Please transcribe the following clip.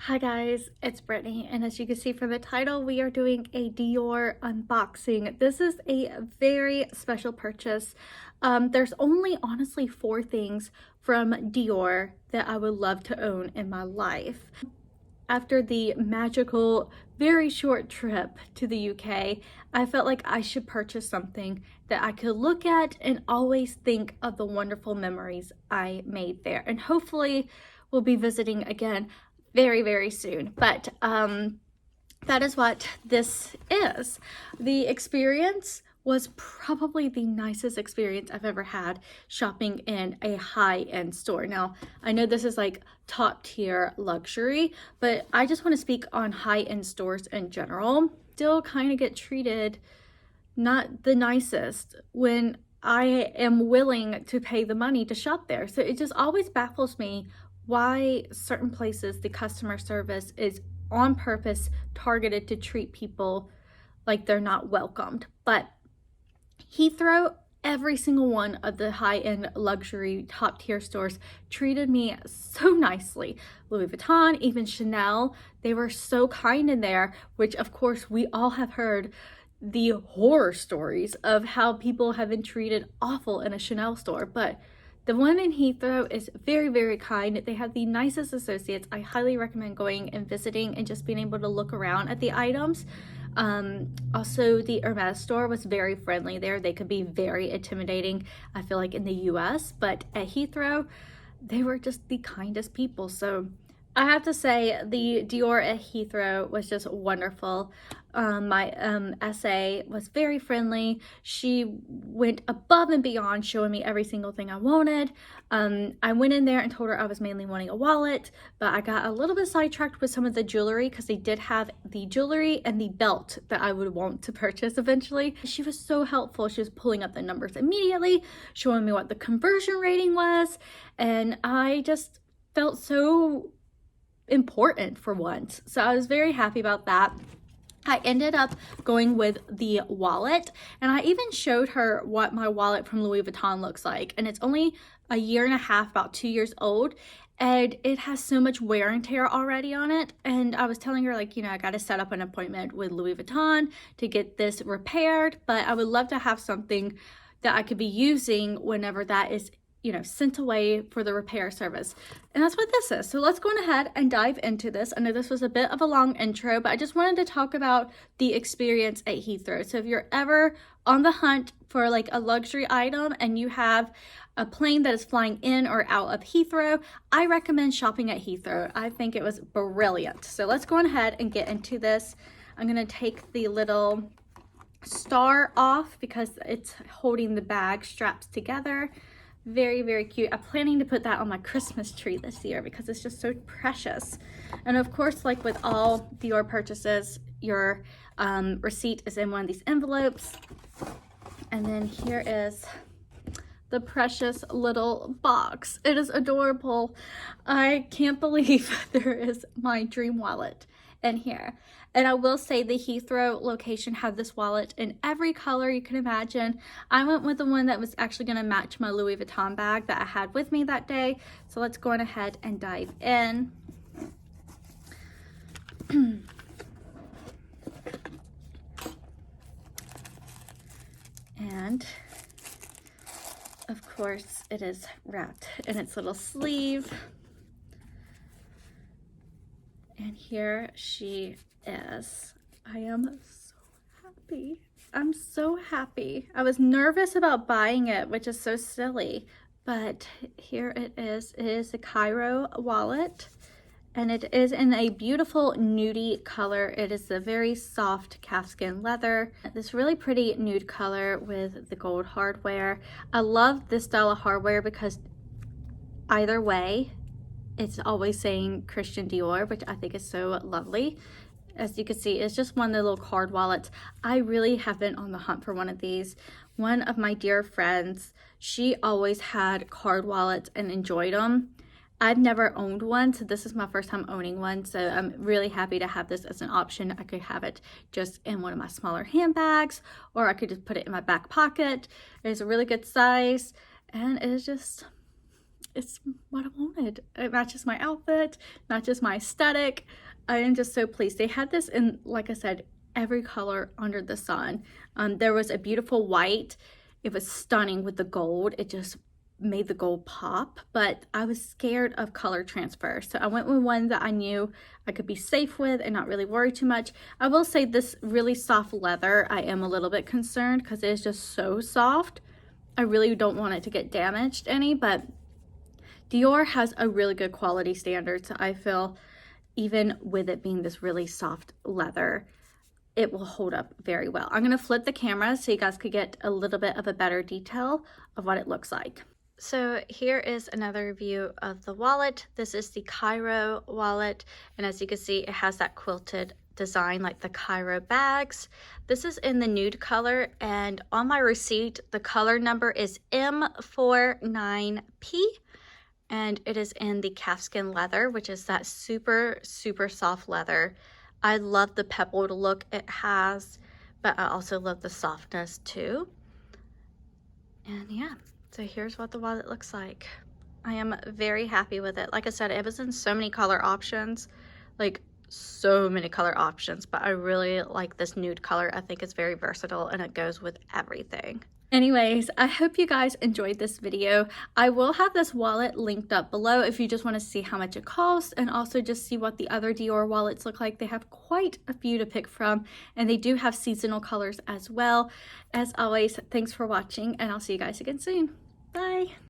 Hi guys, it's Brittany, and as you can see from the title, we are doing a Dior unboxing. This is a very special purchase. There's only honestly 4 things from Dior that I would love to own in my life. After the magical, very short trip to the UK, I felt like I should purchase something that I could look at and always think of the wonderful memories I made there. And hopefully we'll be visiting again very, very soon. But that is what this is. The experience was probably the nicest experience I've ever had shopping in a high-end store. Now, I know this is like top tier luxury, but I just want to speak on high-end stores in general. Still kind of get treated not the nicest when I am willing to pay the money to shop there. So it just always baffles me why certain places the customer service is on purpose targeted to treat people like they're not welcomed. But Heathrow, every single one of the high-end luxury top tier stores treated me so nicely. Louis Vuitton, even Chanel, they were so kind in there, which of course we all have heard the horror stories of how people have been treated awful in a Chanel store. But the one in Heathrow is very, very kind. They have the nicest associates. I highly recommend going and visiting and just being able to look around at the items. Also, the Hermes store was very friendly there. They could be very intimidating, I feel like, in the US, but at Heathrow, they were just the kindest people. So I have to say the Dior at Heathrow was just wonderful. My SA was very friendly. She went above and beyond showing me every single thing I wanted. I went in there and told her I was mainly wanting a wallet, but I got a little bit sidetracked with some of the jewelry because they did have the jewelry and the belt that I would want to purchase eventually. She was so helpful. She was pulling up the numbers immediately, showing me what the conversion rating was, and I just felt so important for once. So I was very happy about that. I ended up going with the wallet, and I even showed her what my wallet from Louis Vuitton looks like, and it's only a year and a half, about 2 years old, and it has so much wear and tear already on it. And I was telling her, like, I got to set up an appointment with Louis Vuitton to get this repaired, but I would love to have something that I could be using whenever that is sent away for the repair service. And that's what this is. So let's go ahead and dive into this. I know this was a bit of a long intro, but I just wanted to talk about the experience at Heathrow. So if you're ever on the hunt for like a luxury item and you have a plane that is flying in or out of Heathrow, I recommend shopping at Heathrow. I think it was brilliant. So let's go ahead and get into this. I'm gonna take the little star off because it's holding the bag straps together. Very, very cute. I'm planning to put that on my Christmas tree this year because it's just so precious. And of course, like with all Dior purchases, your receipt is in one of these envelopes. And then here is the precious little box. It is adorable. I can't believe there is my dream wallet in here. And I will say the Heathrow location had this wallet in every color you can imagine. I went with the one that was actually going to match my Louis Vuitton bag that I had with me that day. So let's go on ahead and dive in. And of course it is wrapped in its little sleeve. And here she is. I am so happy. I'm so happy. I was nervous about buying it, which is so silly, but here it is. It is a Cairo wallet, and it is in a beautiful nudie color. It is a very soft calfskin leather. This really pretty nude color with the gold hardware. I love this style of hardware because either way, it's always saying Christian Dior, which I think is so lovely. As you can see, it's just one of the little card wallets. I really have been on the hunt for one of these. One of my dear friends, she always had card wallets and enjoyed them. I've never owned one, so this is my first time owning one. So I'm really happy to have this as an option. I could have it just in one of my smaller handbags, or I could just put it in my back pocket. It's a really good size, and it is just it's what I wanted. It matches my outfit, matches my aesthetic. I am just so pleased. They had this in, like I said, every color under the sun. There was a beautiful white. It was stunning with the gold. It just made the gold pop, but I was scared of color transfer. So I went with one that I knew I could be safe with and not really worry too much. I will say this really soft leather, I am a little bit concerned because it is just so soft. I really don't want it to get damaged any, but Dior has a really good quality standard. So I feel even with it being this really soft leather, it will hold up very well. I'm gonna flip the camera so you guys could get a little bit of a better detail of what it looks like. So here is another view of the wallet. This is the Cairo wallet, and as you can see, it has that quilted design like the Cairo bags. This is in the nude color, and on my receipt, the color number is M49P, and it is in the calfskin leather, which is that super, super soft leather. I love the pebbled look it has, but I also love the softness too. And yeah. So here's what the wallet looks like. I am very happy with it. Like I said, it was in so many color options, like so many color options, but I really like this nude color. I think it's very versatile and it goes with everything. Anyways, I hope you guys enjoyed this video. I will have this wallet linked up below if you just want to see how much it costs and also just see what the other Dior wallets look like. They have quite a few to pick from, and they do have seasonal colors as well. As always, thanks for watching, and I'll see you guys again soon. Bye.